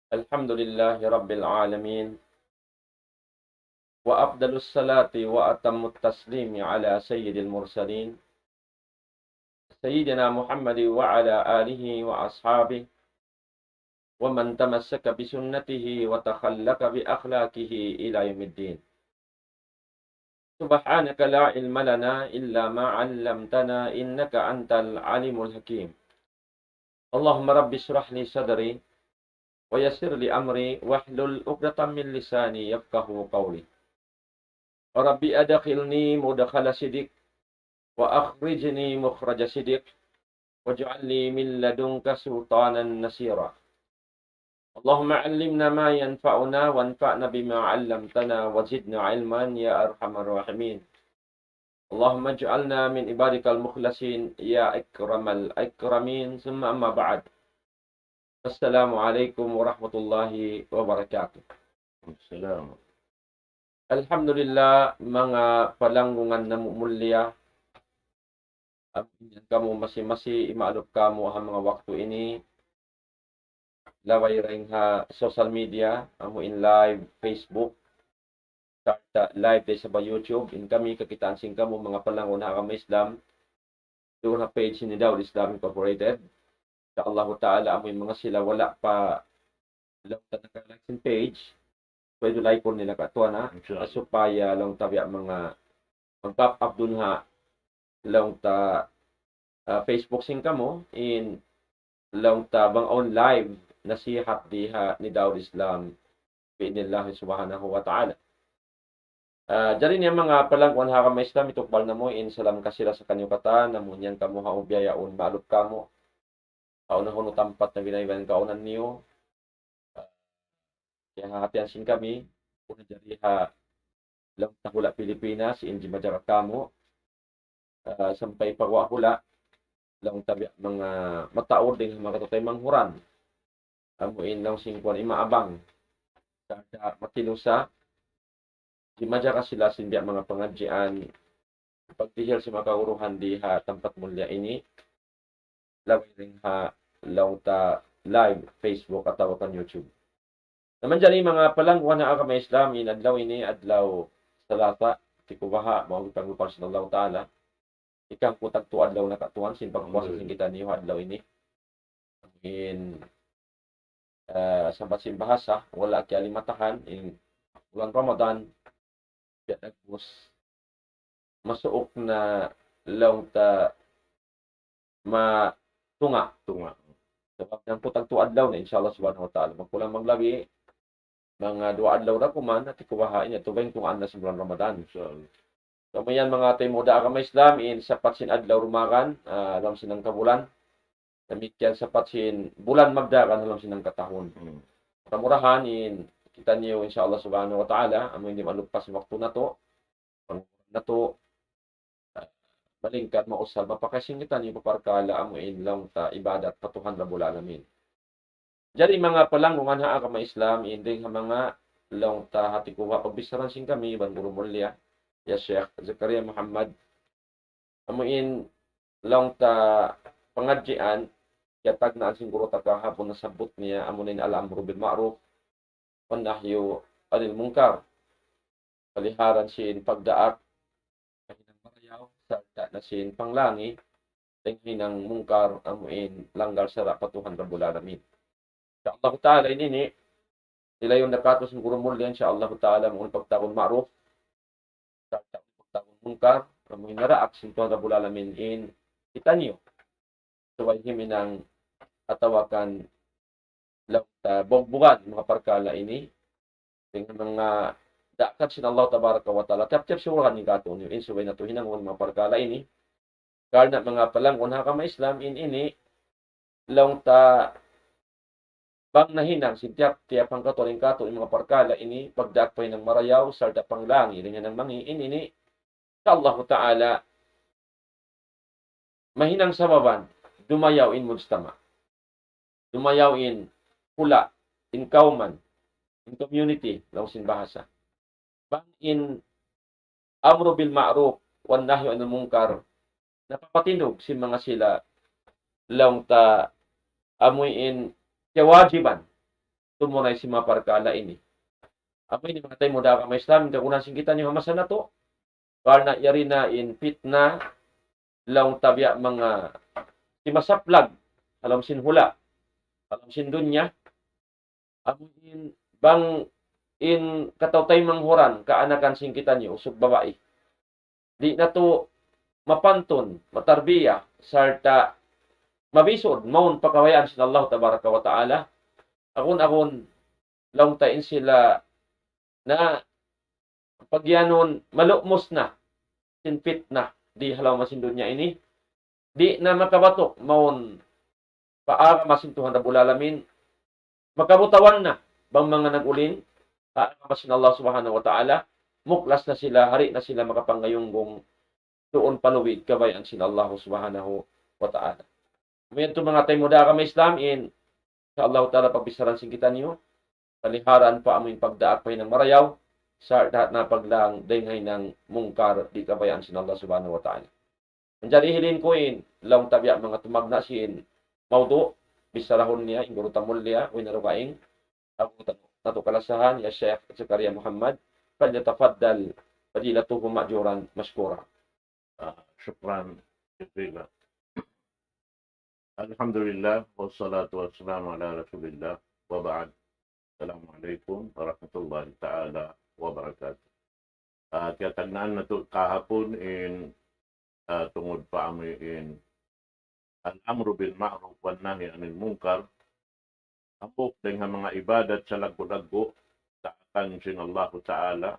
الحمد لله رب العالمين وأفضل الصلاة وأتم التسليم على سيد المرسلين سيدنا محمد وعلى آله وأصحابه ومن تمسك بسنته وتخلق بأخلاقه إلى يوم الدين. سبحانك لا علم لنا إلا ما علمتنا إنك أنت العليم الحكيم. اللهم رب اشرح لي صدري ويسر لي أمري واحلل عقدة من لساني يفقه قولي. ربي أدخلني مدخل صدق وأخرجني مخرج صدق واجعل لي من لدنك سلطانا نصيرا. اللهم علمنا ما ينفعنا وانفعنا بما علمتنا وزدنا علما يا أرحم الراحمين. اللهم اجعلنا من عبادك المخلصين يا أكرم الأكرمين. ثم أما بعد. السلام عليكم ورحمة الله wabarakatuh. Salamat. Alhamdulillah, mga palanggungan na mulya, kamu masing-masing imaalok kamo ang mga waktu ini laway ring ha social media amo in live Facebook sa live day sa YouTube in kami kakitaan sing kamo mga palangon na kami Islam doon na page ni Daud Islam Incorporated sa Allah Ta'ala amo yung mga sila wala pa lang like sin page pwede like ko nila katuwa na supaya lang tabi mga mag-pop up dun ha lang ta Facebook sing kamo in lang ta bang on live nasihat diha ni Daud Islam biidhnillah subhanahu wa ta'ala. Dyan yung mga palangkuan ha kama Islam itukbal na mo in salam ka sila sa kanyo kata na mo nyan kamo ha ubiyayaon maalop kamo kaunahon tampat na binayban kaunan niyo kaya hahatian sin kami una dyan ha lang takula Pilipinas inji majarak kamo sampay pagwakula lang tabi mga mataod din mga katutay manghuran amuin lang singkuan imaabang sa matinusa di madya sila sindiya mga pangadjian pagtihil si makauruhan di ha tempat mulya ini laway ring ha lauta live Facebook at tawakan YouTube naman dyan mga palangguan na agama Islam in adlaw ini adlaw salata tikubaha mawag pagupal sa Allah Ta'ala ikang kutag tu adlaw na katuan sin pagpuasa sin kita niyo adlaw ini in sambat sin bahasa wala kay alimatahan in bulan Ramadan ya nagpus masuok na long ta matunga sabab nang putag tu adlaw na inshallah subhanahu wa ta'ala magkulang maglabi mga 2 adlaw ra kuman at ikuwahain ito ba yung tungaan na sa bulan Ramadan so mayan mga taymoda agama Islam in sapat sin adlaw rumakan alam sinang kabulan Demikian sapat sin bulan magdakan alam sinang katahon. Kamurahan in kita niyo insyaallah subhanahu wa ta'ala amo hindi malupas waktu na to. Na to balingkat mausal mapakasing kita niyo paparkala amo in lang ta ibadat patuhan rabbul alamin. Jadi mga palanggungan ha agama Islam inding ha mga lang ta hati kuha pagbisaran sing kami ban guru mulya ya Sheikh Zakaria Muhammad amo in lang ta pangadjian yatag na ang guro takahapon na sabot niya amunin al-amru bil ma'ruf wan nahyu anil munkar paliharan sin pagdaak kahinang marayaw sarta na sin panglangi hinang mungkar amuin langgar sa patuhan rabbul alamin insyaallah ta'ala ini sila yung nakatos ng guro mulya insyaallah ta'ala mo pagtakon ma'ruf sarta pagtakon munkar amuin naraak sin rabbul alamin in kita niyo suway himinang atawakan lauta bogbugan mga parkala ini dengan mga dakat sin Allah tabaraka wa taala tap-tap suruhan ni kato niyo in suway na to hinang mga parkala ini karena mga palangon ha kama Islam in ini lauta bang nahinang sintiap tiap ang katoling kato in mga parkala ini pagdakpay ng marayaw sarda panglangi dengan ng mangi in ini sa Allah taala mahinang sababan dumayaw in mujtama. Dumayaw in pula, in kauman, in community, lang sin bahasa. Bang in amro bil ma'ruf wan nahyu anil munkar napapatinog si mga sila lang ta amoy in kewajiban tumuray si maparkala ini. Amoy ni mga tayo mo da ka may Islam, kagunan sing kita niyo hamasan na to. Karna yari na in fitna, laong tabya mga si masaplag, alam sin hula, alam sin dunya, amoy in bang in katawtay manghuran, kaanakan sing kita niyo, usog babae. Di na to mapanton, matarbiya, sarta mabisod, maun pakawayaan sila Allah tabaraka wa ta'ala. Akon laong tain sila na pagyanon malukmos na, sinpit na, di halaw masindon niya ini, di na makabatok, maun paara masintuhan na bulalamin, makabutawan na, bang mga nagulin, paara masin Allah subhanahu wa ta'ala, muklas na sila, hari na sila makapangayunggong doon paluwid, kabayan sila Allah subhanahu wa ta'ala. Ngayon ito mga tayo muda ka may Islam, sa Allah ta'ala pagbisaran sing kita niyo, paliharan pa aming pagdaak pa ng marayaw, sa lahat na paglang denghay ng mungkar, di kabayaan sin Allah subhanahu wa ta'ala. Menjadi hilin ko laong tabya mga tumagna sin maudu, bisarahon niya, inguro tamul niya, winarukaing, ako nato kalasahan, ya Syekh Zakaria Muhammad, falyatafaddal fadilatuhu ma'juran mashkura. Syukran. Alhamdulillah, wassalatu wassalamu ala rasulillah, wa ba'd. Assalamualaikum warahmatullahi ta'ala wabarakatuh. Kaya tagnaan na ito kahapon tungod pa amoy al-amru bil ma'ruf wan nahi anil munkar. Apok dengan mga ibadat sa lago-lago taakan sin Allah Ta'ala.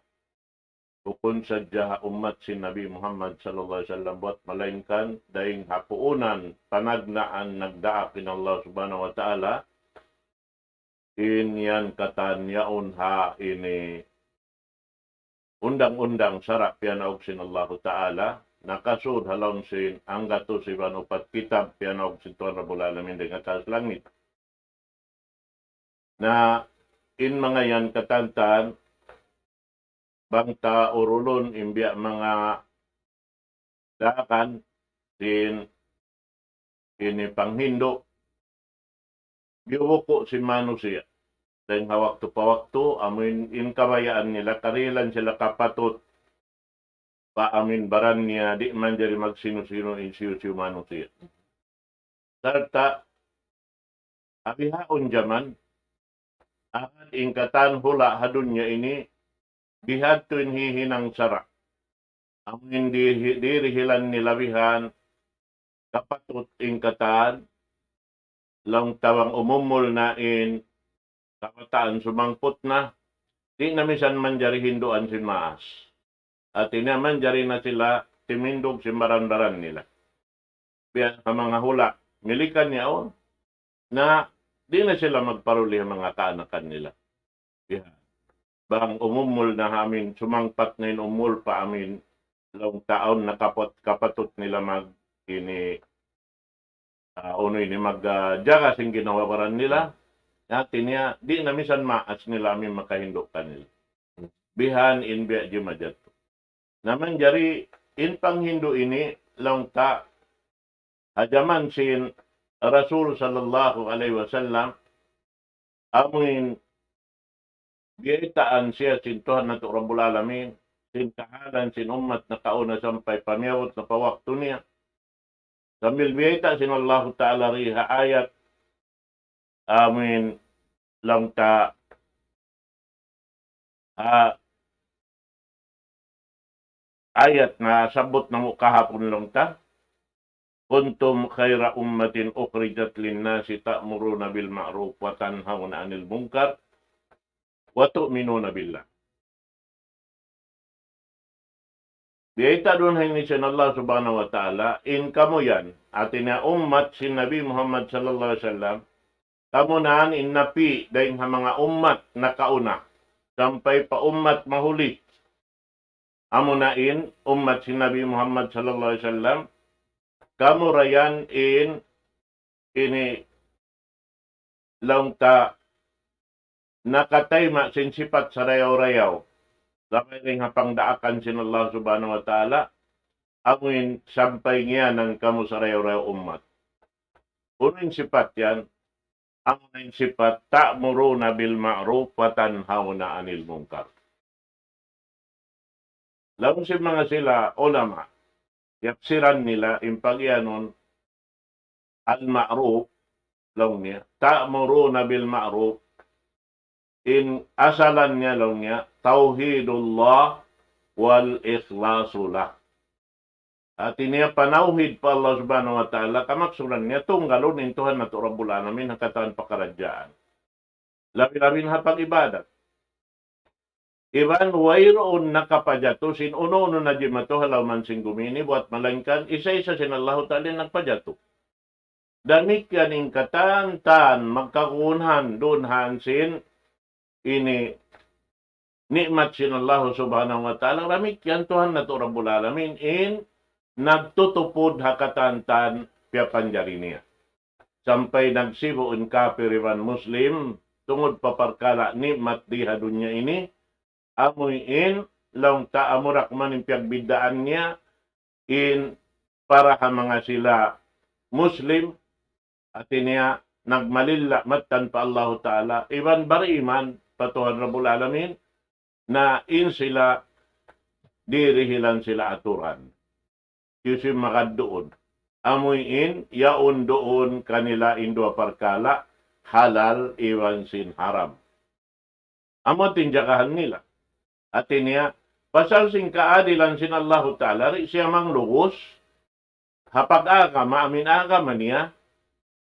Bukun sadya umat sin Nabi Muhammad sallallahu alaihi wasallam buat melainkan daing hapuunan panagnaan nagdaak in Allah Subhanahu wa Ta'ala. Yan katan yaun ha ini undang-undang sarap pianaog sin Allah Ta'ala nakasud halon sin anggato si upat kitab pianaog sin Tuhan Rabbul Alamin dengan atas langit na in mga yan katantan bangta urulon imbya mga dakan sin ini panghindo giwuko si manusia. Dahil hawak pa waktu, amin in kabayaan nila, karilan sila kapatut, paamin baran niya, di man jari magsino-sino insiyo-siyo manusia. Sarta, abihaon jaman, akan ingkatan hula hadun niya ini, bihatuin hihinang sara. Amin dirihilan nilabihan, kapatut ingkatan, lang tawang umumul nain, kapataan sumangput na, di na misan man jari hinduan sin maas. At inaman jari na sila timindog simbaran-baran nila. Biya sa mga hula, milikan niya na di na sila magparuli ang mga kaanakan nila. Biya. Bang umumul na amin, sumangpat na umul pa amin, long taon na kapatut nila magjaga sing ginawawaran nila. Natin niya, di na misan maas nila amin makahindo kanila. Bihan in biya jumajat. Naman jari, in panghindo ini, lang ta, hajaman sin Rasul sallallahu alaihi wasallam, amin, biyaitaan siya sin Tuhan na Rabbul Alamin, sin kahalan, sin umat na kauna sampay pamiyawot na pawakto niya. Sambil biyaita sin Allah Ta'ala riha ayat, amin, lang ta, ayat na sabot na mo kahapon lang ta, kuntum khaira ummatin ukhrijat linnasi ta'muruna bil ma'ruf wa tanhauna 'anil munkar wa tu'minuna billah. Biyaita doon ni sin Allah Subhanahu wa Ta'ala, in kamo yan, atin na ummat si Nabi Muhammad sallallahu alaihi wasallam, kamo naan in napi dahil mga ummat na kauna, sampay pa ummat mahuli. Amo na in ummat si Nabi Muhammad sallallahu alaihi wasallam, kamo rayan ini lang ta nakatayma sin sipat sa rayaw-rayaw. Sampai ring hapang daakan sin Allah Subhanahu wa Ta'ala, amuin sampay niya ng kamu sa rayaw-rayaw ummat. Uning sipat yan, ang sifat ta'muruna bil ma'ruf wa tanhauna 'anil munkar. Lawan si mga sila ulama, yapsiran nila impagyanon al ma'ruf lawan niya. Ta'muruna bil ma'ruf in asalan niya lawan niya tauhidullah wal ikhlasulah. At iniya panauhid pa Allah subhanahu wa ta'ala, kamaksulan niya, tunggalon in Tuhan na Rabbul Alamin, hangkataan pakaradyaan. Labi-labin hapag ibadat. Iban, wayroon nakapadyato, sin uno-uno na di mato, halaw man sing gumini, buat malangkan, isa-isa sin Allah ta'ala nagpadyato. Damit yan in katantan, magkakunhan, doon hansin, ini, nikmat sin Allah subhanahu wa ta'ala, ramit yan Tuhan na Rabbul Alamin, in, nagtutupod hakatantan piya panjari niya. Sampai nagsibuon kapiriwan Muslim, tungod paparkala ni matdiha dunya ini, amuin lang taamurak man yung piyagbidaan niya, in para ka mga sila Muslim, at niya nagmalilla matan pa Allah Ta'ala, iban bariman, patuhan Rabbul Alamin, na in sila, dirihilan sila aturan. Yusim makaddoon. Amuin, yaon doon kanila indua parkala, halal iwan sin haram. Amo tinjakahan nila. At niya, pasal sing kaadilan sin Allah Ta'ala, siya mang lugos, hapag aga, maamin aga man niya,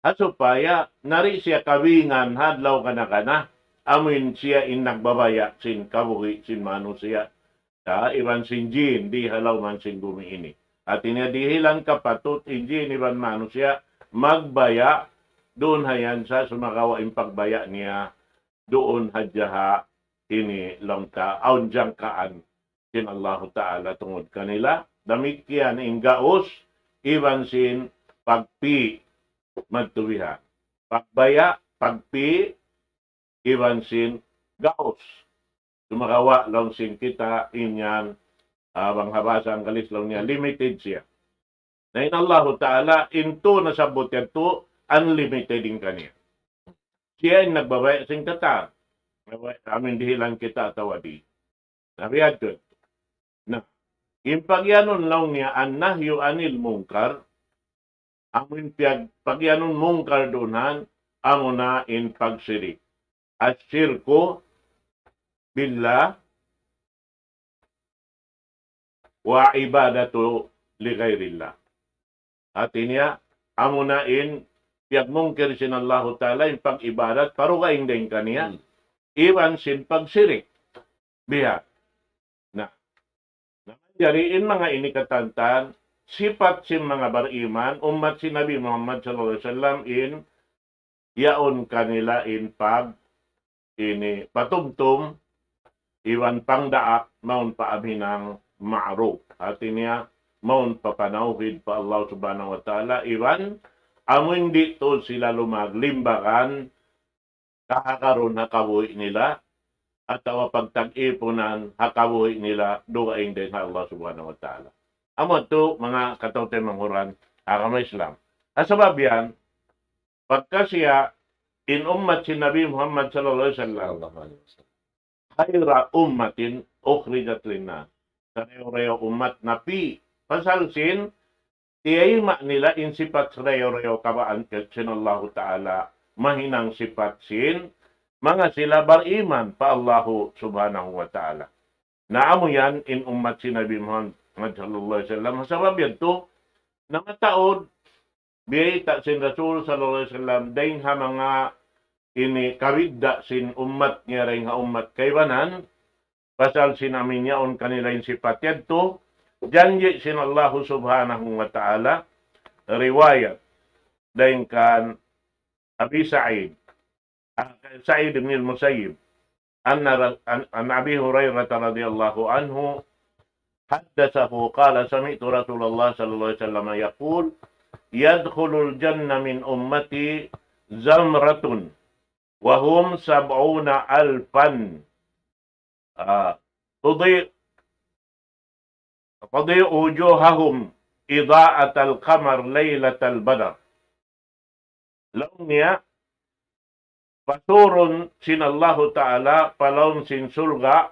at supaya, nari siya kawingan, hadlaw kana-kana, amuin siya in nagbabaya sin kabuhi, sin manusia, iwan sin jin, di halaw man sin gumi ini. At inadihilan kapatut, hindi niban manusia, magbaya, doon hayan sa sumakawa pagbaya niya, doon hadyaha, ini langta, aunjang kaan, sin Allah Ta'ala tungod kanila, damit kiyan gaos, iban sin pagpi, magtuwihan. Pagbaya, pagpi, iban sin gaos. Sumakawa lang sin kita, inyan, abang habasa ang kalislaw niya, limited siya. Na in Allah Ta'ala, into nasabot yan to, unlimited din kaniya. Siya ay nagbabay sing tatar. Amin dihilan kita tawadi. Nabiyad ko. Na, impagyanon lang niya, an nahyu anil mungkar, amin pagyanon mungkar doonhan, amo na in pagsirik. At sirko, billah, wa ibadatu li ghairillah. At niya, amunain, piyag mungkir sin Allah Ta'ala, yung pag-ibadat, parugaing din kaniya, iwan sin pagsirik. Biya. Na, jariin mga inikatantan, sipat sin mga bariman, umat si Nabi Muhammad sallallahu alaihi wasallam in, yaon kanila in pag, ini patugtum, iwan pangdaak, maun paabhinang ma'ruf. At niya, maun papanauhid pa Allah subhanahu wa ta'ala, iwan, amun dito sila lumaglimbakan, kakakaroon hakabuhi nila, at pagtag-ipunan hakabuhi nila, dugaing din Allah subhanahu wa ta'ala. Amo to, mga katawte manghuran, agama Islam. Asabab yan, pagka siya, in ummat si Nabi Muhammad sallallahu alaihi wasallam, khayra ummatin, ukhrijat linnas. Sareo-reo umat na pi. Pasalsin, tiyayma nila in sifat sareo-reo kabaan sin Allah Ta'ala mahinang sifat sin mga sila bariman pa Allah subhanahu wa ta'ala. Naamo yan in umat si Nabi Muhammad sallallahu alaihi wasallam. Sabab yan to, na mataod, biyayta sin Rasul sallallahu alaihi wasallam, dahin ha mga ini kawidda sin umat niya rin ha umat kaybanan, pasal sinamin niya on kanila yung sifat yan to, janji sin Allah subhanahu wa ta'ala, riwayat, dahin kan Abi Sa'id, Sa'id ibn al-Musayyib, an Abi Hurairah radhiyallahu anhu, haddathahu qala sami'tu Rasulullah sallallahu alaihi wasallam yaqul, yadkhulul janna min ummati zamratun, wa hum 70,000 تضيء وجوههم إضاءة القمر ليلة البدر. Laon niya, pasuron sinallahu ta'ala palawon sin surga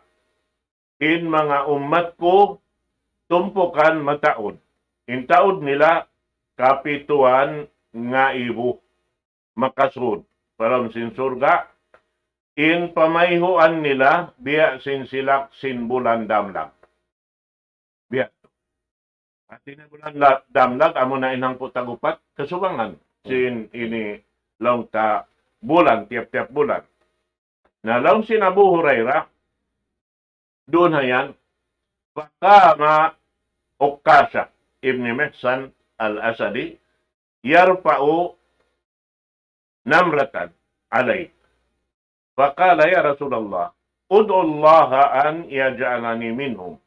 in mga umat ko tumpukan mataod. In taod nila kapituan nga ibo makasud palawon sin surga in pamayhuan nila biya sin silak sin bulan damlag. Biya. At bulan damlag amo na inang putagupat kasubangan sin ini long ta bulan tiap-tiap bulan. Na long sin Abu Hurairah doon hayan Fakama Ukasha ibn Mihsan al-Asadi yarfa'u namratan alay. Fakala ya Rasulullah, ud'u Allah an yaj'alani minhum.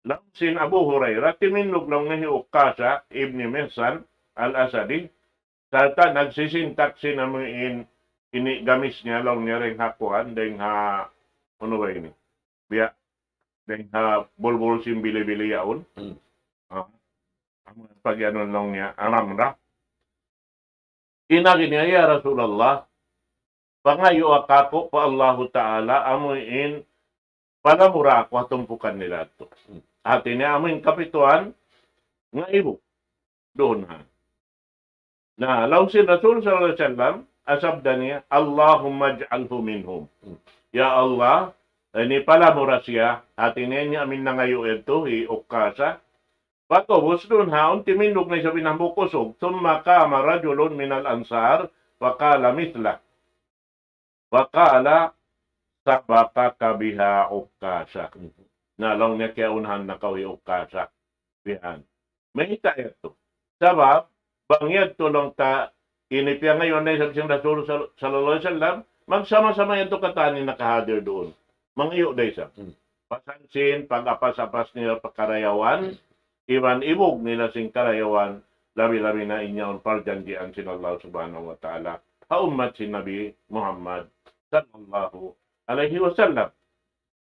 Lamsin Abu Hurairah, timinlog lang ni Ukasha ibn Mihsan al-Asadi, salta nagsisintak sinamuin ini gamis niya lang niya rin hakuan, dahil ano ba ini? Biya, dahil bulbul sim bili-bili yaon. Pag ano lang niya, aramra. Inagi niya, ya Rasulullah, pangayo akako pa Allahu Ta'ala, amuin, palamura ako tumpukan nila ito. Ati niya, amuin kapituan, nga ibo. Doon ha. Na, law si Rasul sallallahu alaihi wasallam, asabda niya, Allahumma ja'alhu minhum. Ya Allah, ini palamura siya, ati niya amin na ngayon ito, Ukasha. Patobos doon ha, timinlog na sabi ng bukusog, summa kama rajulun minal ansar, wakala mitla. Wakala sabaka kabiha Ukasha. Nalong niya kaya unhan na kawi Ukasha. Bihan. May ita ito. Sabab, bangyad tulong ta, inipya ngayon na sabi siyang Rasul sallallahu alaihi wasallam, magsama-sama yan to katani nakahadir doon. Mangiyo day sa. Pasansin, pag-apas-apas nila pagkarayawan, iwan ibog nila sing karayawan, labi-labi na inyaon parjandian sinallahu subhanahu wa ta'ala, haumat si Nabi Muhammad sallallahu alaihi wasallam.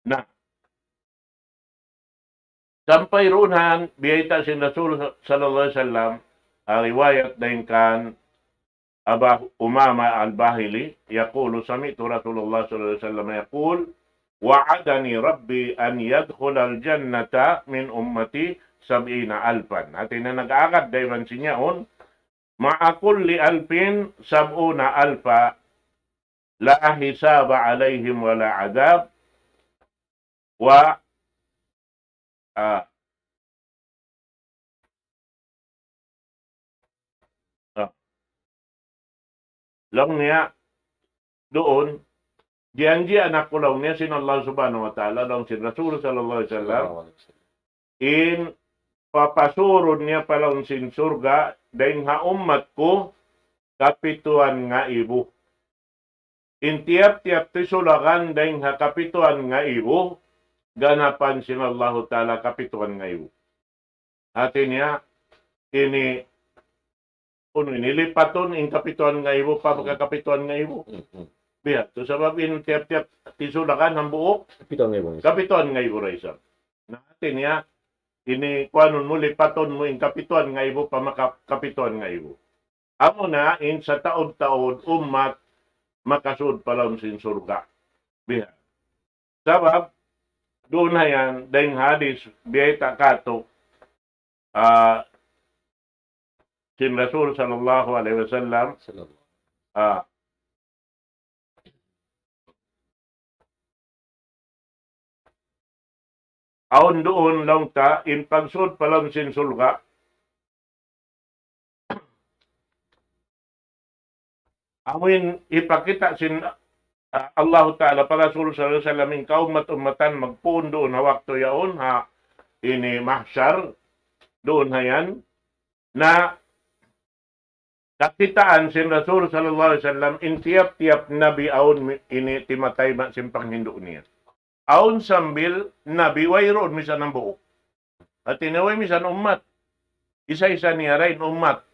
Na, sampay runan, biyayta si Rasul sallallahu alaihi wasallam, riwayat din kan Aba Umama al-Bahili, yaqulu sami'tu Rasulullah sallallahu alaihi wasallam yaqul, wa'adani Rabbi an yadkhula al-jannata min ummati 70,000. At na nag-agad dayman sinyaon, ma'a kulli alfin 70,000 la hisaba alayhim wala adab wa lang niya doon diyan anak ko lang niya sin Allah subhanahu wa ta'ala lang si Rasul sallallahu alaihi wasallam in papasurod niya palang sin surga dahil nga umat ko kapituan nga ibo. In tiap-tiap tisulakan dahil nga kapituan nga ibo, ganapan sin Allah ta'ala kapituan nga ibo. Atin niya, ini nilipaton in kapituan nga ibo, kapituan nga ibo. Biya, so sabab in tiap-tiap tisulakan ng buok, kapituan nga ibo raisa. Natin niya, ini kuanon mo lipaton mo in kapituan nga ibo kapituan nga ibo. Amo na in sa taod-taod umat makasud palawon sin surga. Biha. Sabab doon na yan dahil hadis biyayta kato sin Rasul sallallahu alaihi wasallam aon doon lang ta, in pagsud palang sin sulga, amin ipakita sin Allah Ta'ala para Rasul sallallahu alaihi wasallam in kaumat-umatan magpuon doon hawak to yaon ha ini mahsyar doon hayan na kakitaan sin Rasul sallallahu alaihi wasallam in tiap-tiap nabi aon ini timatay simpang hindo niya. Aun sambil nabi wayroon misan ng buok. At tinaway misan umat. Isa-isa niya rin umat.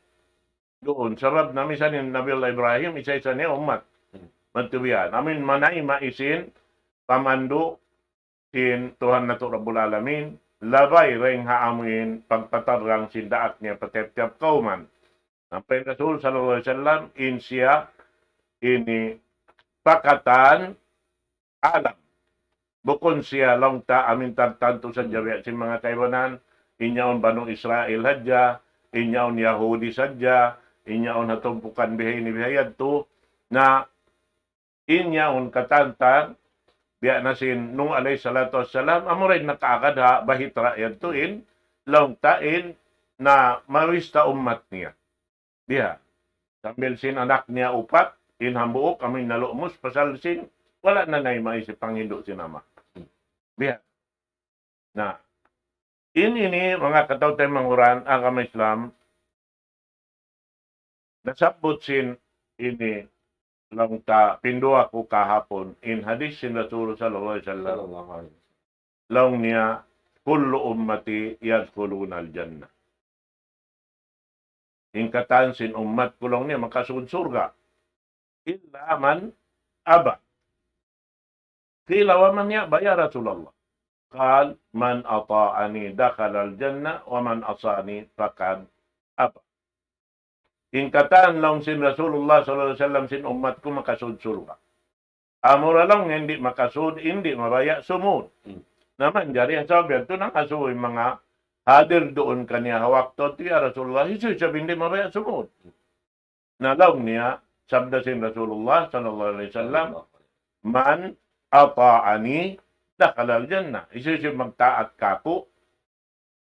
Doon, sarap na misan ni Nabi Allah Ibrahim, isa-isa niya umat. Magtubiyan. Amin manay maisin, pamando, sin Tuhan na to Rabbul Alamin, labay ring haamuin, pagpatarang sindaat niya patep-tep kauman. Ang Rasul sallallahu alaihi wasallam, in siya, ini pakatan alam. Bukon siya long ta amin tanto sa jari si mga kaiwanan, inyaon banong Israel hadya, inyaon Yahudi sadya, inyaon hatumpukan bihay ni bihayad to, na inyaon katantan, biya na sin nung alayhi salatu wassalam, amo rin nakaagad bahitra yan tuin, long tain na mawista umat niya. Biya, sambil sin anak niya upat, inhambuok kami nalumos, pasal sin, wala na na'y maisip ang Hindu sinama. Biya. Na, ini mga katawtay manguran, ang Islam, nasabot sin ini lang ta pindua ko kahapon in hadis sin Rasul sallallahu alaihi wasallam Sallallahu alaihi wasallam. law niya kullu ummati yadkhuluna al-jannah. Ingkatan sin ummat kulong niya makasugod surga. Illa man aba. Qila wa man ya'ba ya Rasulullah? Qal man ata'ani dakhala al-jannah wa man asani faqad aba. Ingkatan lang sin Rasulullah sallallahu alaihi wasallam sin ummat ko makasud surga. Amura lang hindi makasud, hindi mabaya sumud. Naman jari sabi ito nang asuy mga hadir doon kaniya hawak to ya Rasulullah, isu sabi hindi mabaya sumud. Nalaw niya sabda sin Rasulullah sallallahu alaihi wasallam, man ata'ani dakhala al-jannah. Isu magtaat kako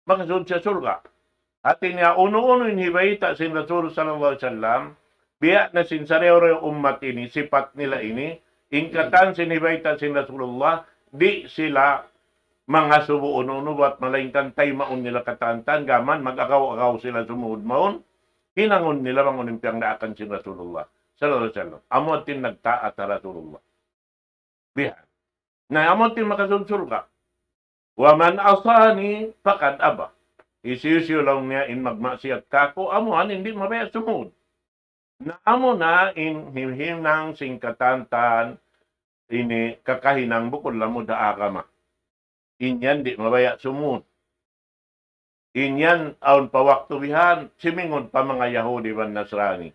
makasud sa surga. Atin niya, uno-uno inhibayita sin Rasul sallallahu alaihi wasallam, biya na sin sareo ummat ini, sipat nila ini, ingkatan sinhibayita sin Rasulullah, di sila mga subo uno-uno, at malaingkan tay maun nila katantan, gaman, mag-agaw-agaw sila sumuod maun, hinangon nila mga unimpiyang daakan sin Rasulullah sallallahu alaihi wasallam. Amotin nagtaat sa Rasulullah. Biya. Na amotin makasunsul ka. Wa man asani, fakad aba. Isisyo lang niya in magmaksiyat kako, amuhan hindi mabaya sumud. Na amo na in himhinang singkatantan, ini kakahinang bukod lamod da agama. Inyan di mabaya sumud. Inyan aun pawaktubihan, simingon pa mga Yahudi man Nasrani.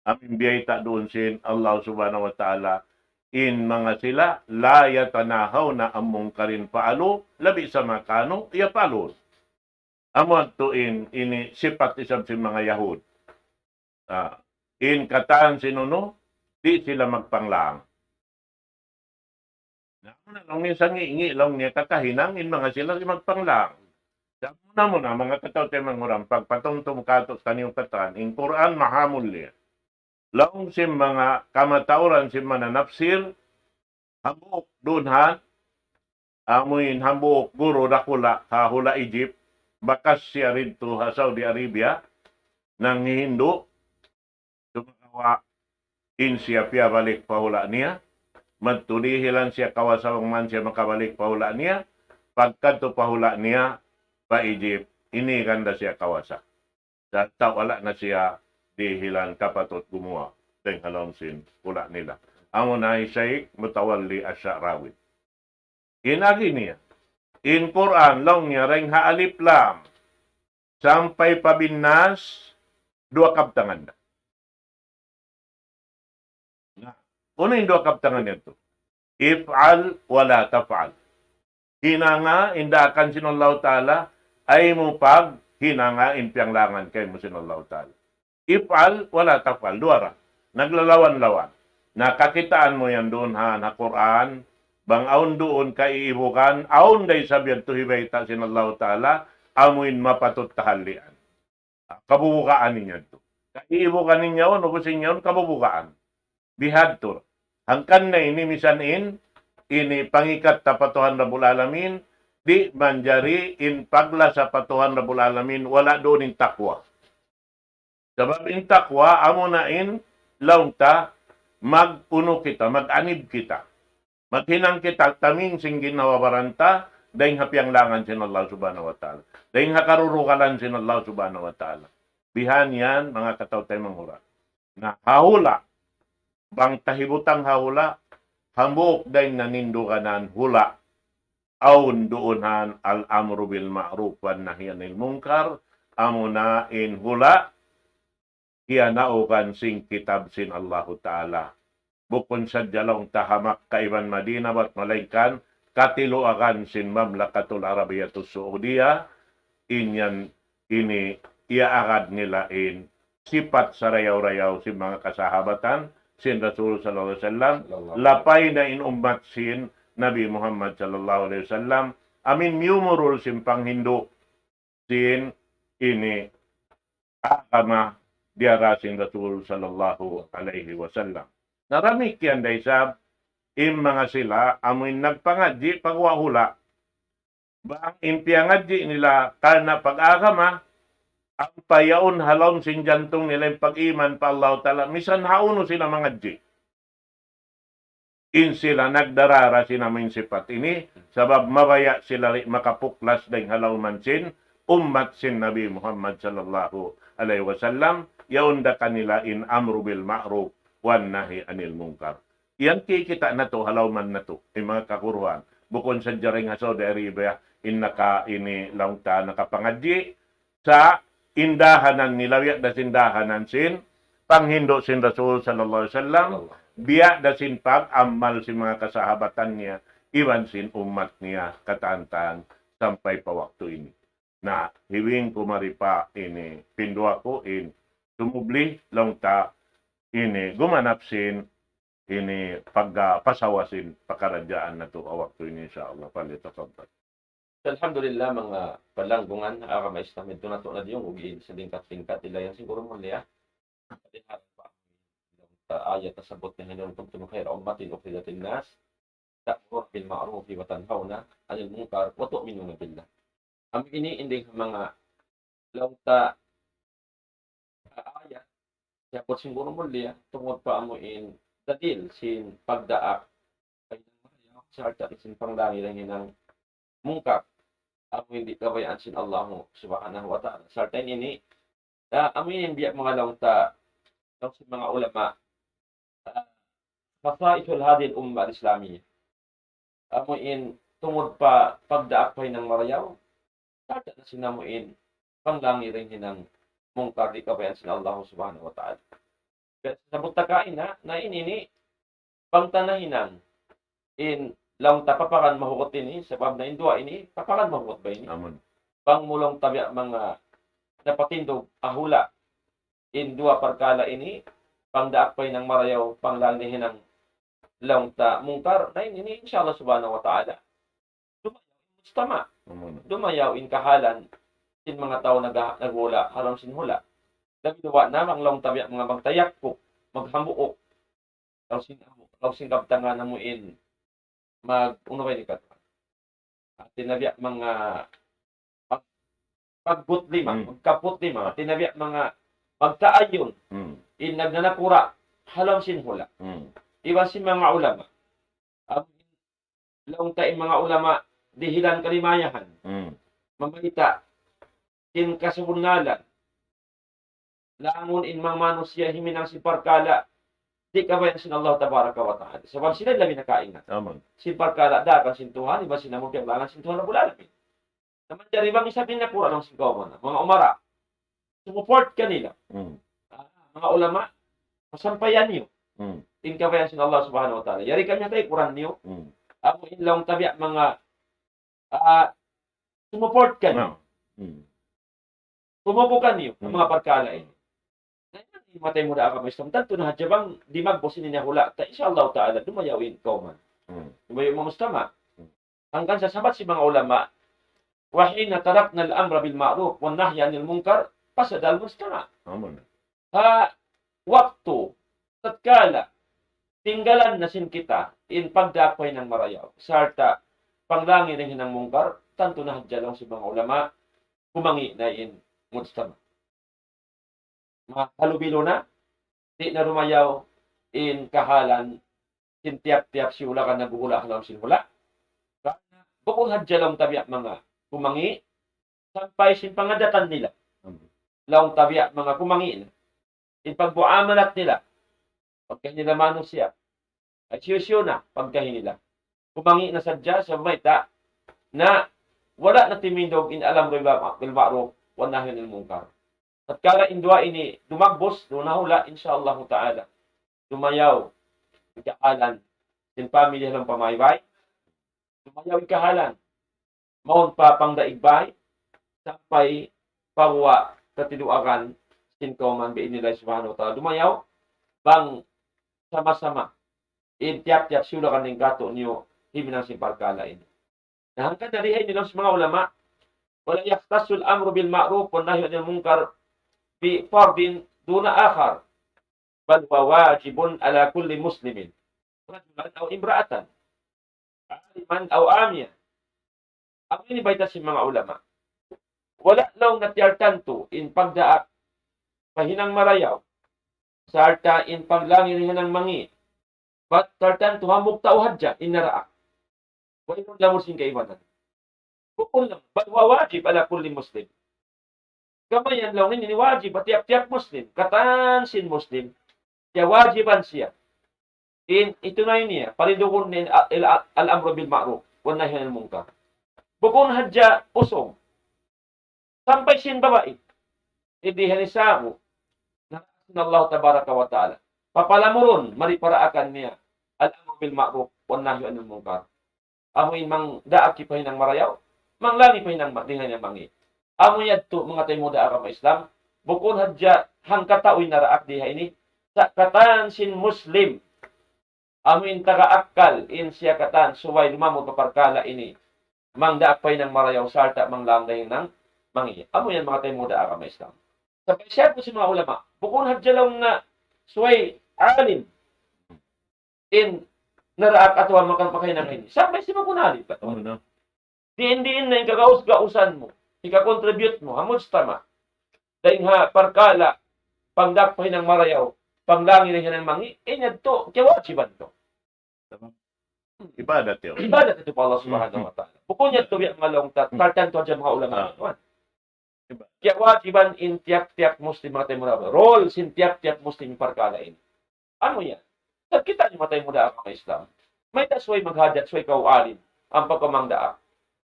Amin biyayta doon sin Allah subhanahu wa ta'ala, in mga sila, la yatanahaw na among karin paalo, labi sa makano, iya palon. Amon tuin ini sipat isab si mga Yahud. In kataan sinuno, di sila magpanglang. Na lang niya sangi lang niya kakahinang in mga sila magpanglang. Muna mo na mga kataw tayo manguram, pagpatungtong katos kaniyong katan, in Quran mahamul niya. Laong si mga kamatauran si mananapsir, hambuk dunhan, amuin hambuk guro dakula, hula Egypt, bakas siya rito sa Saudi Arabia, nang Hindu, sumakawa in siya piya balik pahula niya, magtulihilan siya kawasawang man siya makabalik pahula niya, pagkanto pahula niya, pa Egypt, ini ganda siya kawasa. Sa wala na siya dihilan kapatot gumawa, teng halongsin pula nila. Amo na Sheikh Mutawalli Asy'arawi. Inagi niya, in Quran long niya ring haalip lam sampai pabinas dua kaptangan na. Una yung dua kaptangan nito. If'al wala taf'al. Hinanga indakan sinallahu ta'ala ay mo pag hinanga impianglangan kay mo sinallahu ta'ala. If'al wala taf'al. Duara. Naglalawan-lawan. Nakakitaan mo yan doon na Quran, bang aun doon kaiibukan, aun day sabihan tuhibayta sinallahu ta'ala, amuin mapatot kahalian. Kabubukaan ninyo ito. Kaiibukan ninyo, nubusin ninyo, kabubukaan. Bihadtur. Hangkan na ini misanin, ini pangikat ta patuhan Rabbul Alamin, di manjari in pagla sa patuhan Rabbul Alamin, wala doon in takwa. Sabab in takwa, amo na in launta, mag-uno kita, mag-anib kita. Maghinang kita, taming singgin na wabaranta, dahil hapiang langan sin Allah subhanahu wa ta'ala. Dahil hakarurukalan sin Allah subhanahu wa ta'ala. Bihan yan, mga katawtay manghura. Na hahula, bang tahibutang hahula, hambuk dahil nanindukanan hula, aun doonhan al-amru bil ma'ruf wa nahyanil munkar, amo na in hula, kiyanaukan sing kitab sin Allah Ta'ala. bukon sa jalong tahamak kaiban Madina wat malaikan katiluakan sin Mamlakatul Arabiyatus Saudiya inyan ini iaakad nila in sipat sa rayaw-rayaw si mga kasahabatan sin Rasul sallallahu alaihi wasallam lapay na inummat sin Nabi Muhammad sallallahu alaihi wasallam amin miumurul sin panghindo sin ini akama diara sin Rasul sallallahu alaihi wasallam. Narami kiyan day sa in mga sila amin nagpangadji pagwahula ba ang impiangadji nila kana pag-agama ang payaon halon sin jantong nila yung pag-iman pa Allah Ta'ala. Misan hauno sila mga G. In sila nagdarara sila may sipat ini. Sabab mabaya sila makapuklas dahil halaw man sin. Ummat sin Nabi Muhammad sallallahu alaihi wasallam. Yaunda kanila in amru bil ma'ruf wan nahi anil munkar. Yan kikita na to, halaw man na to. Yung mga kakuruhan. Bukon sa jaring ha Saudi Arabia. In ini lang ta nakapangadji sa indahanan nila da sindahanan sin panghindo sin Rasul sallallahu alaihi wasallam biya da sin pag amal sin mga kasahabatan niya iwan sin umat niya katantan sampai pa waktu ini na hiwing kumaripa ini pindua ko in tumubli lang ta ini gumanap sin ini pagpasawasin pakaradyaan na to waktu ini insyaallah palitakabat. Alhamdulillah mga palanggungan agama Islam ito na to na yung ugiin sa tingkat-tingkat nila yan siguro mo niya paliharan pa ayat na sabot na hinon kuntum khayra ummatin ukhrijatin nas ta'muru bil ma'ruf wa tanhauna 'anil munkar wa tu'minuna billah. Ang iniinding mga lauta ayat kaya po siguro mo niya tungod pa amuin dadil sin pagdaak ay nang sa sin pangdangi lang ng mungkar ang hindi kabayaan sin Allah subhanahu wa ta'ala. Certain ini, amin biyak mga langta ng mga ulama, masaisul hadil umma al-Islamiyya. Amin tungod pa pagdaakpay ng marayaw, kata na sinamuin panglangi rin ng mungkar di kabayaan sin Allah subhanahu wa ta'ala. Sa butakain na inini, pangtanahinan in lang tapapakan mahukot ini sebab na indua ini papakan mahukot ba ini Amen. Pang mulong tabi mga napatindog ahula indua perkala ini pangdaakpay ng marayaw panglangihin ng langta mungkar na ini insyaallah subhanahu wa ta'ala mustama dumayaw in kahalan in mga tao nagwula haram sin hula nagduwa na mang lang tabi mga magtayak ko maghambuok law sin kaptangan na mo in mag-uno ba ni Katwa? Tinabiak mga pagbut lima, magkaput lima, tinabiak mga magkaayon, in nagnanakura, halam sinhula. Iba si mga ulama. Ang laong tayo mga ulama, dihilan kalimayahan, mamahita, in kasubunalan, langon in mga manusya, himinang si Parkala, di kabayan sin Allah tabaraka wa ta'ala. Sabab sila labi nakaingat. Amen. Si Parkala dakan sintuhan, iba sinamong kailangan sintuhan na bulalamin. Naman dari bang isabing na pura ng singkawan na. Mga umara, sumuport kanila. Mga ulama, masampayan niyo. In kabayan sin Allah subhanahu wa ta'ala. Yari kanya tayo, kuran niyo. Ako inlang tabi mga sumuport kanyo. Tumubukan niyo ang mga Parkala ini. Matay mo na agama Islam. Tanto na hadjabang di magbosin niya hula. Ta insyaAllah ta'ala, dumayawin kauman. Dumayaw mo mustama. Hanggang sa sabat si mga ulama, wahina tarakna al-amra bil ma'ruf wa nahya anil munkar, pasadal mustama. Waktu, tatkala, tinggalan na sin kita in pagdapoy ng marayaw. Sarta, panglangi rin ng mungkar, tanto na hadjalong si mga ulama, kumangi na in mustama. Halubilo na, di na rumayaw in kahalan, sintiap-tiap si ula ka naguhula halam sin hula. Bukong hadjalong tabiak mga kumangi, sampay sin pangadatan nila. Laong tabiak mga kumangi na. In pagbuamalat nila, pagka nila manusya, ay siyusyo na pagkahin nila. Kumangi na sadya sa mayta na wala na timindog in alam bil ma'ruf wa nahy anil munkar. At kala indua ini dumagbos, dunahula, insyaAllah ta'ala. Dumayaw, ikahalan, sin pamilya lang pamaybay, tumayaw ikahalan, maun pa pang daigbay, sampai pawa katiduakan, sin kauman biinilay subhanahu wa ta'ala, dumayaw, bang sama-sama, tiap-tiap sulakan ng gato niyo, himinang sin parkala ini. Nahangkan narihay nila sa mga ulama, wala yaktasul amru bil ma'ruf wa nahyu anil munkar bi fardin duna akhar bal huwa wajibun ala kulli muslimin rajulan aw imra'atan aliman aw amiya. Ang inibayta si mga ulama, wala law natiyartanto in pagdaak pahinang marayaw sarta in paglangin hinang mangi but tartanto hamuk tao hadya inaraak wa inun lamur sing kaibanan. Bukod lang, wajib ala kulli muslim. Kamayan lang ini wajib tiap-tiap muslim. Kataan sin muslim, kaya wajiban siya. Ito na yun niya, palindungon ni al-amru bil ma'ruf wa nahyi anil munkar. Bukod hadya usong. Sampai sin babae. Hindi hanisamo na Allah tabaraka wa ta'ala. Papalamurun, mariparaakan niya al-amru bil ma'ruf wa nahyi anil munkar. Amoy mang daak kipahin ng marayaw. Manglangi pa hinang dingan yang mangi. Amo yadto mga tayo muda ka Islam, bukod hadya hangkataoy naraak diha ini, sa katan sin Muslim, amo in taga-akal in siya katan, suway lumamod paparkala ini, mangdaak pa hinang marayaw sarta manglangay ng mangi. Amo yan mga tayo muda ka Islam. Sabay siya po si mga ulama, bukod hadya lang na suway alim in naraak atwa makanpakahinang ini. Sabay si makunali pa to. Diin-diin na yung kagaus-gausan mo, ika-contribute mo, hamuds tama. Dahil ha, parkala, pangdakpahin ng marayaw, panglangin ng mangi, inyad to, kiyawajiban to. Ibadat yun. Ibadat ito pa Allah subhanahu wa ta'ala. Bukod niya to, yung malong tartan to dyan mga ulama. Kiyawajiban in tiyak-tiyak muslim mga tayo muna. Role sin tiyak-tiyak muslim yung parkala in. Ano yan? Kita niyo matay muna ang mga Islam. May tasway maghadat, sway kaualin, ang pagkamangdaak.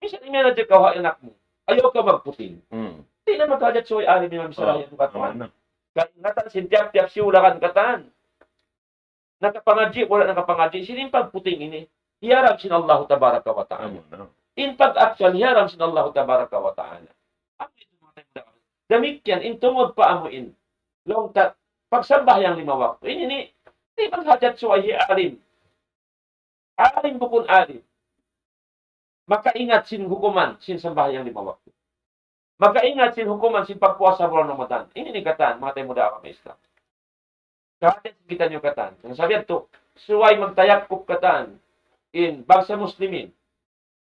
Minsan ina na dyan anak mo, ayaw ka magputin. Hindi na maghadat suway alim yung misalayan ng katuan. Kaya ingatan, sintiap-tiap siulakan katan. Nakapangadji, wala nakapangadji, sining pagputing ini, hiyaram sin Allah tabaraka wa ta'ala. In pag-action, hiyaram sin Allah tabaraka wa ta'ala. Damikyan, in tungod pa amuin, pagsambahyang 5 waktu, ini maghadat suway alim. Alim bukun alim. Makaingat sin hukuman, sin sambahyang 5 waktu. Makaingat sin hukuman, sin pagpuasa bulan Ramadan. Ini ni katan, mga tayo muda kami Islam. Kahit kita nyo katan. Ang sabihan to, suway magtayakop katan in bangsa muslimin.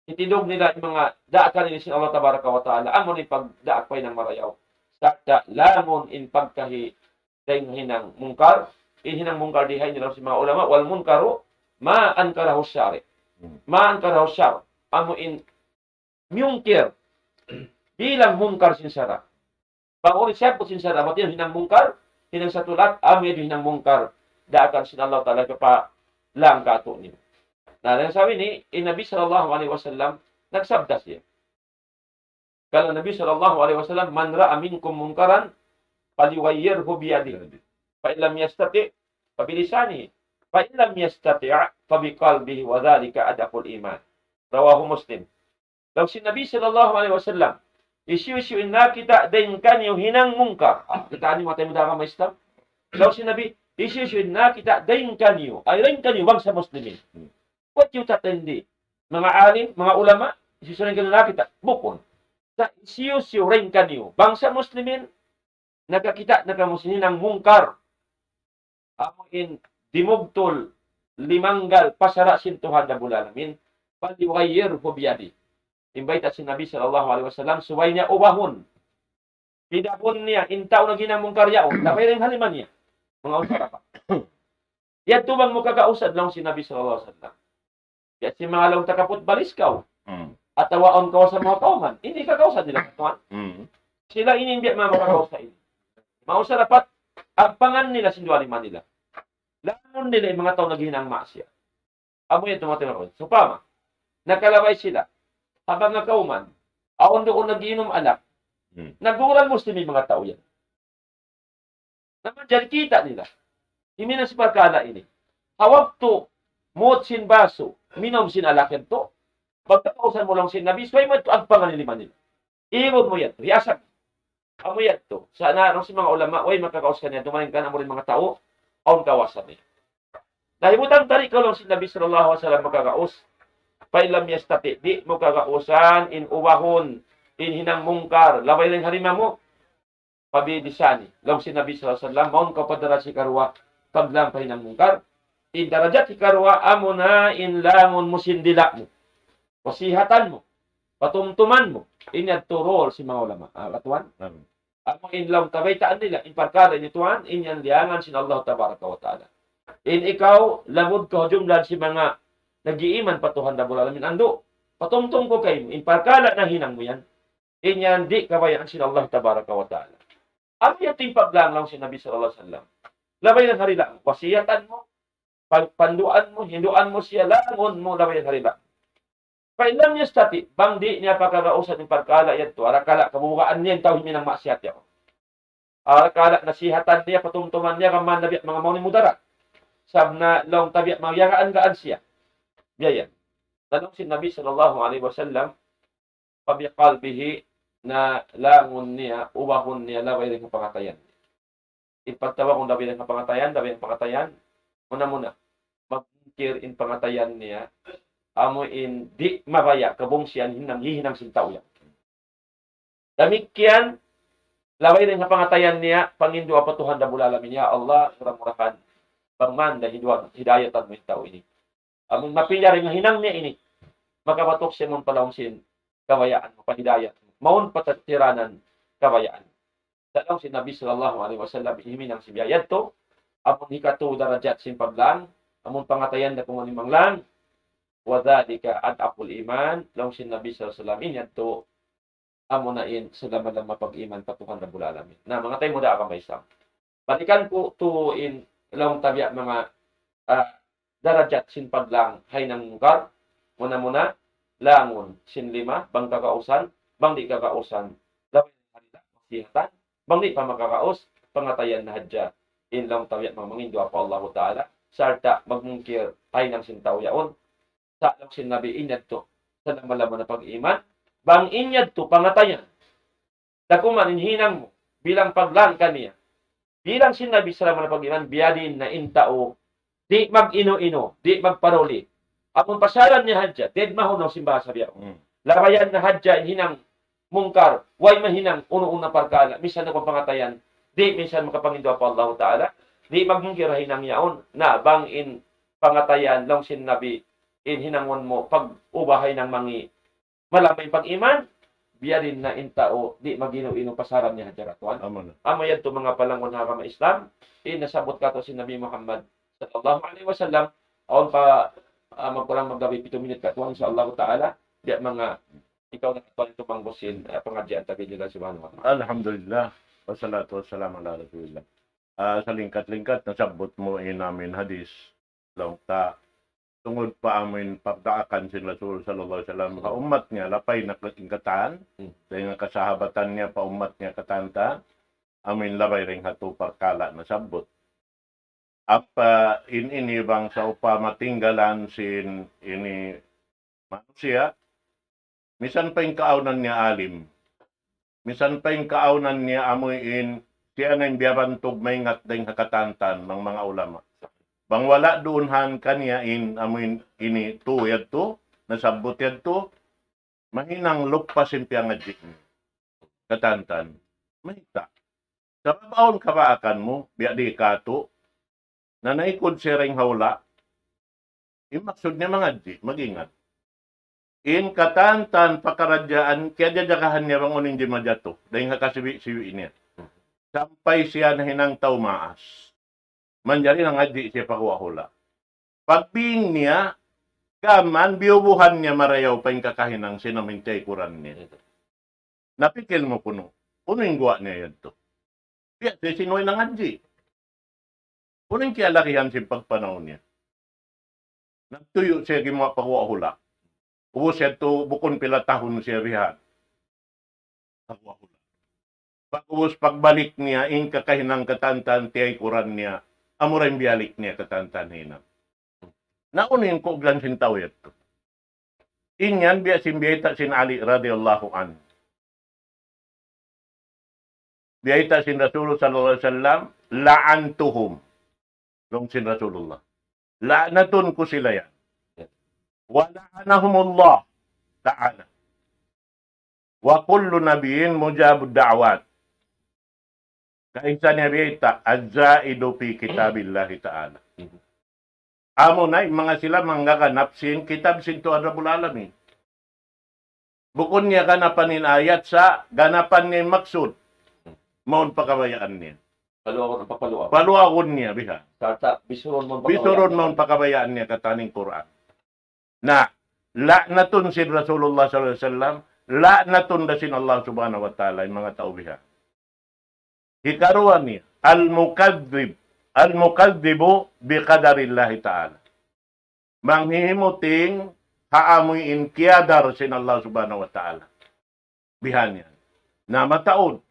Itidog nila yung mga daakan nila sin Allah tabaraka wa ta'ala. Amon in pagdaak pa ng marayaw. Sakta, lamon in pagkahi dahil hinang mungkar. Hinang mungkar dihay nila si mga ulama. Wal munkaru, ma'an karahu syari. Ma'an karahu syari. Amo in mungkir bilang mungkar sinsara. Bangunin siya po sinsara. Mati hinang mungkar, hinang satulat, amo yun hinang mungkar. Daakan sin Allah ta'ala pa lang kato niyo. Na sabi ni, Nabi sallallahu alaihi wasallam, nagsabda siya. Kalau Nabi sallallahu alaihi wasallam, man ra'a minkum mungkaran, paliwayyirhu biyadihi. Fa illam yastati, pabilisani. Fa illam yastati, fabiqalbihi wa dhalika adaqul iman. Rawahu Muslim. Law si Nabi sallallahu alaihi wasallam isu-isuin na kita din kanyo hinang mungkar. Kita ani matay mo da ka Islam. Law si Nabi isu-isuin na kita din kanyo ay rin kanyo bangsa muslimin. What you tatendi? Mga alim, mga ulama, isusuin kanyo na kita bukon. Sa isu-isu rin kanyo bangsa muslimin nakakita nakamuslimin ng mungkar. Amuin dimugtol limanggal pasara sintuhan na bulalamin. Paliwayyirhu biyadi. Imbayta si Nabi sallallahu alaihi wasallam suway niya ubahon. Pidabon niya intaw na ginamong karyaon. Tapay rin haliman niya. Mga usara pa. Yan tubang mo kakausad lang si Nabi sallallahu alaihi wasallam. Yan si mga lang takapot baliskaw. At tawaon ka sa mga kauman. Hindi kakausad nila katuan. Sila inimbiyak mga makakausad ini. Mga usara pat agpangan nila sindualiman nila. Lamon nila yung mga tao na gihinang maasya. Amo yan tumatira ko. So pama. Nakalaway sila. Habang nakauman, aon doon nagiinom alak, nagural muslim yung mga tao yan. Naman dyan kita nila. Hindi na si pagkala ini. Tawagto, mo't sin baso, minom sin alakin to. Pagkakausan mo lang sin nabi, sway mo ito ang panganiliman nila. Iyon mo yan, riyasan. Amo yan to. Sana, ano si mga ulama, way makakaus ka niya, dumanin ka na mo rin mga tao, aon kawasan niya. Dahil butang tari ka lang si Nabi sallallahu alaihi wasallam makakaus. Pailam yastati, di mo kakausan, in uwahon, in hinang mungkar, laway lang harima mo. Pabidisani, lang si Nabi sallallahu alaihi wasallam, maun ka padara si karwa, paglampay ng mungkar. In darajat si karwa, amo na in langon mo sindila mo. Pasihatan mo, patumtuman mo, inyad turol si mga ulama. Katuan? Amo in lang kabaytaan nila, in parkara inituan, inyan liangan sin Allah tabaraka wa ta'ala. In ikaw, lamod ka jumlan si mga nag-iiman patuhan na bulalamin ando. Patumtum ko kayo, in parkala na hinang mo yan. Inyan di kabayaan sin Allah tabaraka wa ta'ala. Ang yung timpaglang lang si Nabi sallallahu alaihi wasallam. Labay ng harila, pasiyatan mo, pagpanduan mo, hinduan mo siya, langon mo, labay ng harila. Kailan niya stati, bang di niya pagkakausan ng pagkala yan to, arakala, kamukaan niya, tawin niya ng masyat yan. Arakala, nasihatan niya, patumtuman niya, kaman nabi, mga maunin mudara. Sab na long tabi, mga yakaan siya. Biyayan. Tanong si Nabi sallallahu alaihi wasallam, pabiqalbihi na langon niya, ubahon niya, laway rin ang pangatayan. Ipagtawa kung laway rin ang pangatayan, muna, magkir in pangatayan niya, amo in di mabaya kabong siyan hihinang sintaw yan. Damikyan, laway rin nga pangatayan niya, pangindo apatuhan da bulalamin niya, Allah, murah-murahan, pangman da hidayatan mo yung tao ini. Among mapilya rin nga hinang niya ini, makapatok siya mong palawang sin, kawayaan mo, pahidayat mo, maun patatiranan, kawayaan. Talaw si Nabi sallallahu alaihi wasallam, himinang si biyayad to, among hikatu darajat sin paglang, among pangatayan na kung animang lang, wadhalika ad'aful iman long sin Nabi sallallahu alaihi wasallam inyan to amo na in sila madang mapag-iman patukan na bulalamin na mga tayo mo da ka may isang balikan ko to in long tabiya mga darajat sin paglang hay ng mungkar muna langon sin lima bang kakausan bang di kakausan dapat halila masihatan bang di pa makakaus pangatayan na hadya in long tabiya mga mangindo pa Allah Ta'ala sarta magmungkir hay ng sintaw yaon sa lang sinabi inyad to sa namalaman na pag-iman bang inyad to pangatayan dakuman inhinang mo bilang paglang kaniya bilang sinabi sa laman na pag-iman biyadin na intao di mag-ino-ino di magparoli among pasaran niya hadya dead mahunong simbahan sa biyaw lawayan na hadya inhinang mungkar way mahinang uno-una parkala minsan na pangatayan di minsan makapangindo pa Allah Ta'ala di magmungkira hinang yaon na bang in pangatayan lang sinabi hinangon mo pag ubahay ng mangi malamay pag-iman biya rin na intao di magino-ino pasaran niya hajaratuan amo yan to mga palangon na kama Islam nasabot ka to si Nabi Muhammad sallallahu alaihi wasallam aon pa magkurang maggabi 7 minute ka tuwan sa Allah Ta'ala di mga ikaw na katuan ito banggusin pangadyan tabi nila subhanahu wa ta'ala. Alhamdulillah wassalatu wassalamu ala rasulillah. Sa lingkat-lingkat nasabot mo namin hadis long ta tungod pa amin pagdaakan si Rasul sallallahu alaihi wasallam ka umat niya lapay na ingkatan dengan kasahabatan niya pa umat niya katanta amin labay ring hatu parkala na sabot apa ini bang sa upa matinggalan sin ini manusia misan pa yung kaaunan niya alim misan pa yung kaaunan niya amuin siya na yung biyabantog may ngat ding hakatantan ng mga ulama bang wala doonhan kaniya amin ini to yadto nasabot yadto mahinang lukpasin piangajik katantan mahita sa babaon kabaakan mo biya di kato na naikod sering hawla imaksud niya mga di magingat in katantan pakaradyaan kaya jajakahan niya bang uning di madyato dahil hakasiwi-siwi niya sampai siya na hinang taumaas manjari nang adi siya pakuwahula. Pagping niya, kaman, biubuhan niya marayaw pa yung kakahinang sinamintay kuran niya. Napikil mo kuno. Puno yung guwa niya yan to. Kaya siya sinuwi ng adi. Puno yung kialakihan siya pagpanaw niya. Nagtuyo siya gimawa pakuwahula. Ubo siya to, bukon pilatahon siya rihan. Pakuwahula. Pag-ubos pagbalik niya, in kakahinang katantan tiyay kuran niya, amuray biyalik niya katantan hinang. Naunin ko glan sin tawid. Inyan biya simbiyeta sin Ali radhiyallahu an. Biyata sin Rasulullah sallallahu alaihi wasallam la'antuhum. Dong sin Rasulullah. La'natun ko sila yan. Wa la'anahumullah ta'ala. Wa kullu nabiyyin mujabud da'wat. Kaisa niya biyata az-zaidu fi kitabillahi ta'ala. Amo na mga sila manggaganap sin kitab sin Tuhan Rabbul Alamin. Bukod niya ganapan ayat sa ganapan ni maksud. Maun pakabayaan niya. Paluakon ang papaluak. Paluakon niya biha. Tata, bisuron mo Bisuron maun pakabayaan niya kataning Quran. Na la'natun sin Rasulullah sallallahu alaihi wasallam, la'natun da sin Allah subhanahu wa ta'ala yung mga tao biha. Hikaruan niya al-mukadzibu biqadarillahi ta'ala. Manghihimuting haamoy inkiyadar sin Allah subhanahu wa ta'ala. Bihan yan. Na mataod,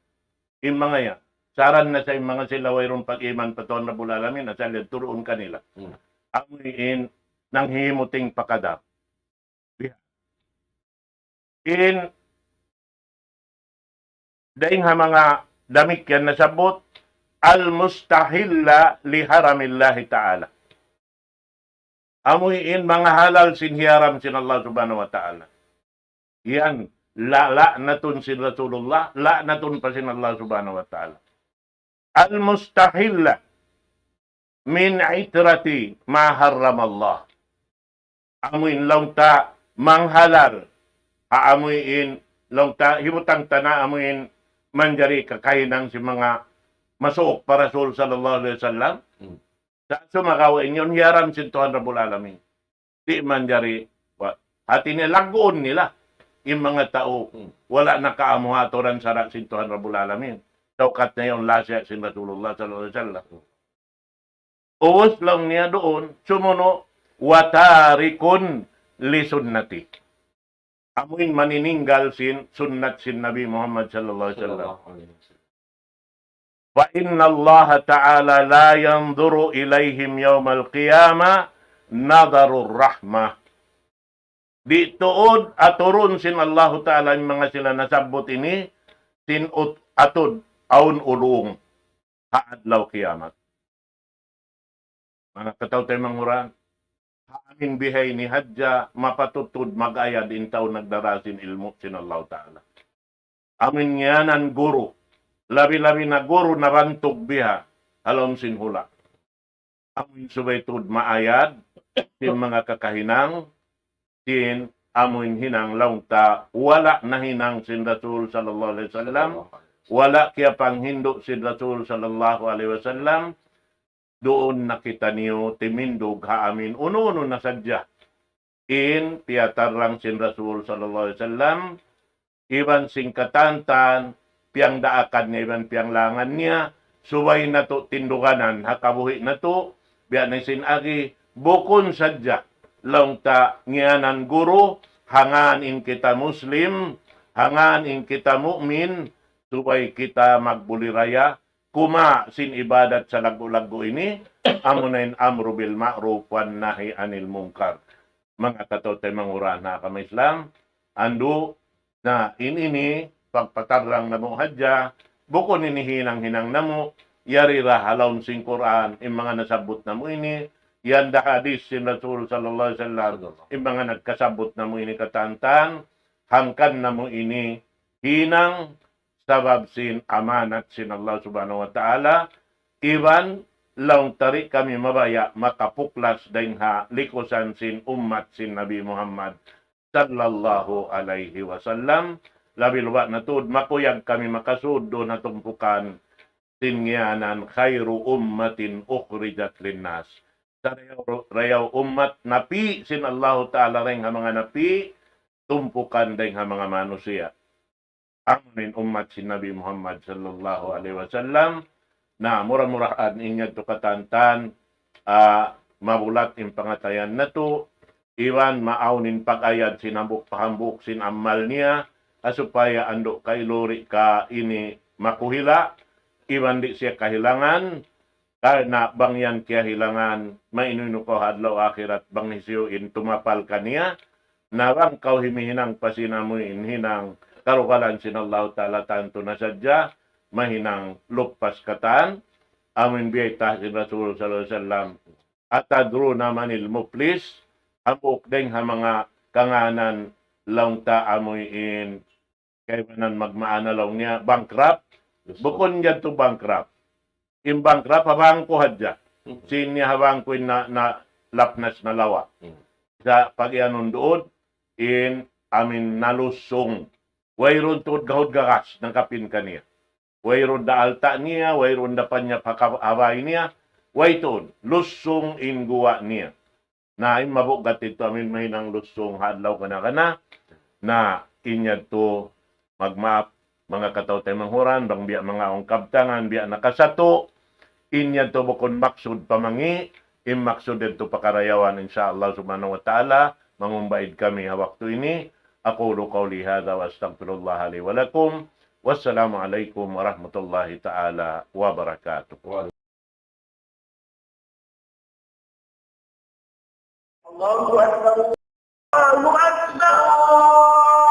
yung mga yan. Saran na sa mga sila wayron pag-iman paton na bulalamin at salid turuon kanila. Amoyin nang himuting pakadar. Bihan. In daing ha mga damit yan nasabot al-mustahilla li haramillahi ta'ala. Amuin mga halal sinhiaram sin Allah subhanahu wa ta'ala. Yan, la'natun sin Rasulullah, la'natun pa sin Allah subhanahu wa ta'ala. Al-mustahilla min itrati ma harram Allah. Amuin lang ta manghalal. Haamuin lang ta, himutang tana amuin manjari kakahinang si mga masuok para Rasul sallallahu alaihi wasallam. Sa sumakawin yun, hiyaram sin Tuhan Rabbul Alamin. Di man jari, hati nilagoon nila. Yung mga tao, wala nakaamuhatoran sa sin Tuhan Rabbul Alamin. Taukat na yung lasya sin Rasulullah sallallahu alaihi wasallam. Uwas lang niya doon, sumuno, watarikun li sunnati. Amuin manininggal sin sunnat sin Nabi Muhammad sallallahu alaihi wasallam. فَإِنَّ اللَّهَ تَعَالَى لَا يَنْظُرُ إِلَيْهِمْ يَوْمَ الْقِيَامَةِ نَظَرُ الرَّحْمَةِ. Di tuod aturun sin Allah Ta'ala yung mga sila nasabot ini sin atod aun ulung haadlaw kiyamat. Mga kataw tayo manguran, haamin bihay ni hadja mapatutod mag-ayad in taon nagdarasin ilmu sin Allah Ta'ala. Amin yanan guru. Labi-labi na guru na bantog biha, alon sin hula. Amoy subay tud maayad, sin mga kakahinang, sin amoy hinang launta, wala na hinang sin Rasul sallallahu alaihi wasallam, wala kaya pang hindo sin Rasul sallallahu alaihi wasallam, doon nakita niyo timindog haamin, uno-uno na sadya. In piatar lang sin Rasul sallallahu alaihi wasallam, iban sing katantan, piang daakan niya, iban piang langan niya, subay na to tinduganan, hakabuhi na to, biya na sinagi, bukon sadya, lang ta ngianan guru, hangan in kita Muslim, hangan in kita mu'min, subay kita magbuliraya, kuma sin ibadat sa lagu-lagu ini, amunain amru bil ma'ruf wan nahi anil munkar. Mga katote manguran na kami Islam, ando na ini, pagpatarang na mo hadya, buko ninihinang-hinang na mo, yarira halawn sing Quran, yung mga nasabot na mo ini, yan da hadis sin Rasul sallallahu alaihi wasallam, yung mga nagkasabot na mo ini katantan, hangkan na mo ini, hinang sabab sin amanat sin Allah subhanahu wa ta'ala, iban laung tari kami mabaya, makapuklas dahin ha, likusan sin ummat sin Nabi Muhammad sallallahu alaihi wasallam, labi luwa na tuod, makuyag kami makasud do na tumpukan tingianan khairu ummatin ukhrijat linnas. Sa rayaw ummat, napi sin Allah Ta'ala rin nga mga napi, tumpukan din nga mga manusia. Ang min ummat sin Nabi Muhammad sallallahu alaihi wasallam, na mura-muraan inyad to katantan, mabulat in pangatayan na to, iwan maaunin pag-ayad sinambuk pahambuk sin amal niya, asupaya ando kay lori ka ini makuhila, iwan di siya kahilangan, Karena bangyan kahilangan mainuno ko hadlaw akhirat bang nisiyo in tumapal kaniya narang kau himihinang pasinamuin hinang karukalan sinallahu ta'ala tanto na sadya mahinang lukpas katan amin biyay tahin Rasul sallallahu alaihi wasallam atadro naman ilmuplis amuk deng ha mga kanganan laung ta amuin kay manan magmaana laung niya bankrupt bukon yan to bankrupt in bankrupt habang ko hadya sinya habang ko na lapnas na lawa sa pag-ianon doon in amin nalusong wayron tuod gahod gakas ng kapin kaniya wayron da alta niya wayron da panya pakaway niya wayton lusong in guwa niya na in mabugat ito amin may nang lusong hadlaw kana na inya to magmap mga kataw tayo manghuran, bang biya mga ongkabtangan, biya nakasato, inyan to bukon maksud pamangi, maksud dito pakarayawan insyaAllah subhanahu wa ta'ala, mangumbaid kami hawak to ini, aqulu qawli hadha wa astaghfirullah li wa lakum, wassalamu alaikum warahmatullahi ta'ala wabarakatuh. الله أكبر